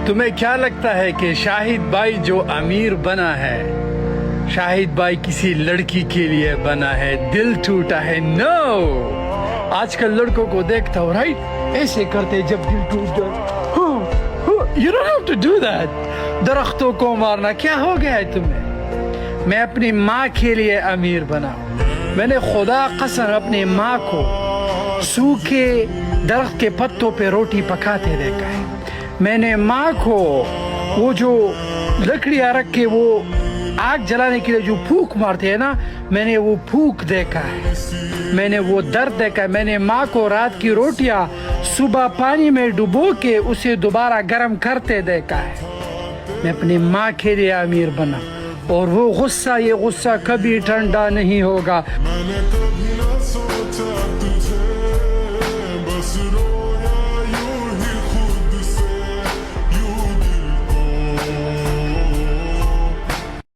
تمہیں کیا لگتا ہے کہ شاہد بھائی جو امیر بنا ہے شاہد بھائی کسی لڑکی کے لیے بنا ہے, دل ٹوٹا ہے؟ نو, آج کل لڑکوں کو دیکھتا ہوں رائٹ ایسے کرتے جب دل ٹوٹ جائے. You don't have to do that. درختوں کو مارنا کیا ہو گیا ہے تمہیں؟ میں اپنی ماں کے لیے امیر بنا ہوں. میں نے خدا قسم اپنی ماں کو سوکھے درخت کے پتوں پہ روٹی پکاتے دیکھا ہے. میں نے ماں کو وہ جو لکڑیاں رکھ کے وہ آگ جلانے کے لیے جو پھونک مارتے ہیں نا, میں نے وہ پھونک دیکھا ہے, میں نے وہ درد دیکھا ہے. میں نے ماں کو رات کی روٹیاں صبح پانی میں ڈبو کے اسے دوبارہ گرم کرتے دیکھا ہے. میں اپنی ماں کے لیے امیر بنا, اور وہ غصہ, یہ غصہ کبھی ٹھنڈا نہیں ہوگا.